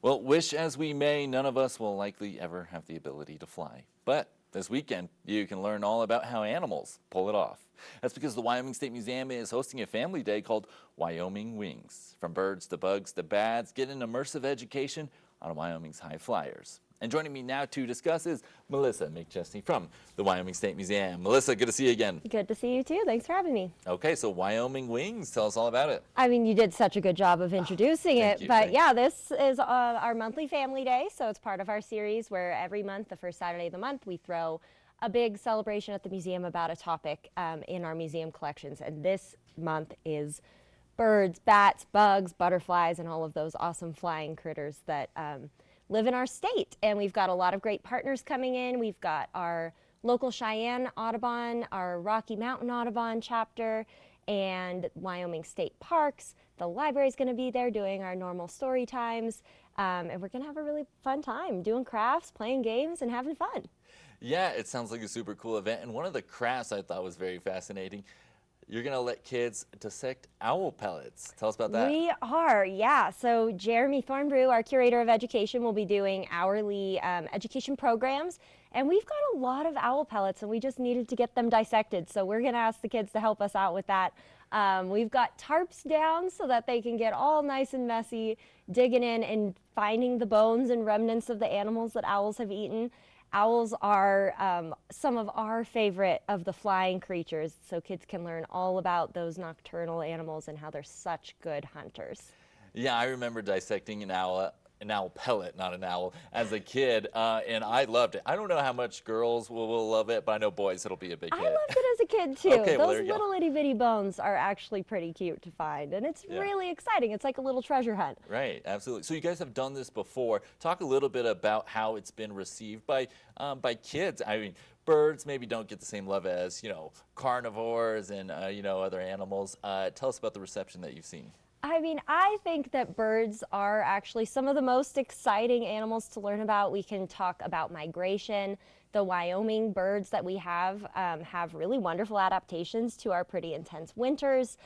Well, wish as we may, none of us will likely ever have the ability to fly. But this weekend, you can learn all about how animals pull it off. That's because the Wyoming State Museum is hosting a family day called Wyoming Wings. From birds to bugs to bats, get an immersive education on Wyoming's high flyers. And joining me now to discuss is Melisa McChesney from the Wyoming State Museum. Melissa, good to see you again. Good to see you too. Thanks for having me. Okay, so Wyoming Wings, tell us all about it. I mean, you did such a good job of introducing it, but yeah, this is our monthly family day, so it's part of our series where every month, the first Saturday of the month, we throw a big celebration at the museum about a topic in our museum collections, and this month is birds, bats, bugs, butterflies, and all of those awesome flying critters that live in our state. And we've got a lot of great partners coming in. We've got our local Cheyenne Audubon, our Rocky Mountain Audubon chapter, and Wyoming State Parks. The library's going to be there doing our normal story times, and we're going to have a really fun time doing crafts, playing games, and having fun. Yeah, it sounds like a super cool event, and one of the crafts I thought was very fascinating. You're going to let kids dissect owl pellets. Tell us about that. We are, yeah. So Jeremy Thornbrew, our curator of education, will be doing hourly education programs. And we've got a lot of owl pellets, and we just needed to get them dissected. So we're going to ask the kids to help us out with that. We've got tarps down so that they can get all nice and messy, digging in and finding the bones and remnants of the animals that owls have eaten. Owls are some of our favorite of the flying creatures, so kids can learn all about those nocturnal animals and how they're such good hunters. Yeah, I remember dissecting an owl pellet, not an owl, as a kid, and I loved it. I don't know how much girls will love it, but I know boys it'll be a big hit. I loved it as a kid too. Okay, well, those little itty bitty bones are actually pretty cute to find, and it's really exciting. It's like a little treasure hunt. Right, absolutely. So you guys have done this before. Talk a little bit about how it's been received by kids. I mean, birds maybe don't get the same love as, carnivores and, other animals. Tell us about the reception that you've seen. I mean, I think that birds are actually some of the most exciting animals to learn about. We can talk about migration. The Wyoming birds that we have really wonderful adaptations to our pretty intense winters.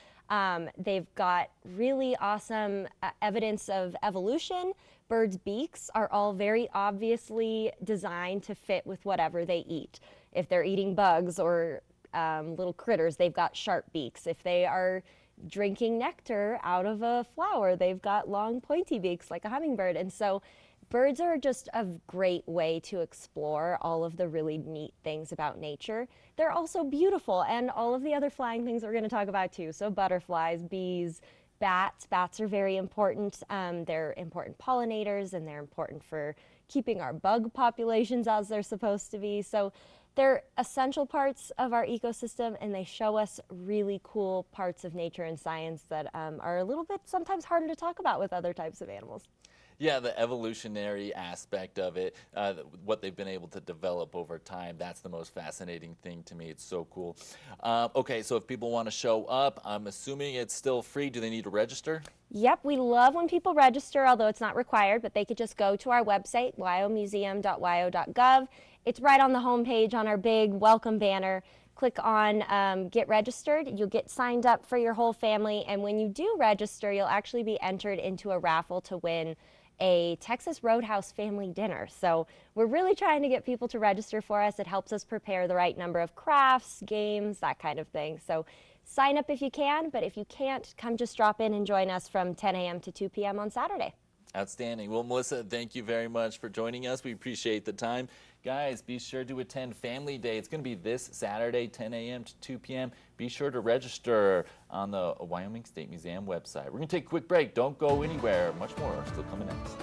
They've got really awesome evidence of evolution. Birds' beaks are all very obviously designed to fit with whatever they eat. If they're eating bugs or little critters, they've got sharp beaks. If they are drinking nectar out of a flower, they've got long pointy beaks like a hummingbird. And so birds are just a great way to explore all of the really neat things about nature. They're also beautiful, and all of the other flying things we're going to talk about too. So butterflies, bees, bats. Bats are very important. They're important pollinators, and they're important for keeping our bug populations as they're supposed to be. So they're essential parts of our ecosystem, and they show us really cool parts of nature and science that are a little bit sometimes harder to talk about with other types of animals. Yeah, the evolutionary aspect of it, what they've been able to develop over time, that's the most fascinating thing to me. It's so cool. Okay, so if people want to show up, I'm assuming it's still free. Do they need to register? Yep, we love when people register, although it's not required, but they could just go to our website, wyomuseum.wyo.gov. It's right on the homepage on our big welcome banner. Click on Get Registered. You'll get signed up for your whole family, and when you do register, you'll actually be entered into a raffle to win a Texas Roadhouse family dinner. So we're really trying to get people to register for us. It helps us prepare the right number of crafts, games, that kind of thing. So sign up if you can, but if you can't, come just drop in and join us from 10 a.m. to 2 p.m. on Saturday. Outstanding. Well, Melissa, thank you very much for joining us. We appreciate the time. Guys, be sure to attend Family Day. It's going to be this Saturday, 10 a.m. to 2 p.m. Be sure to register on the Wyoming State Museum website. We're going to take a quick break. Don't go anywhere. Much more still coming next.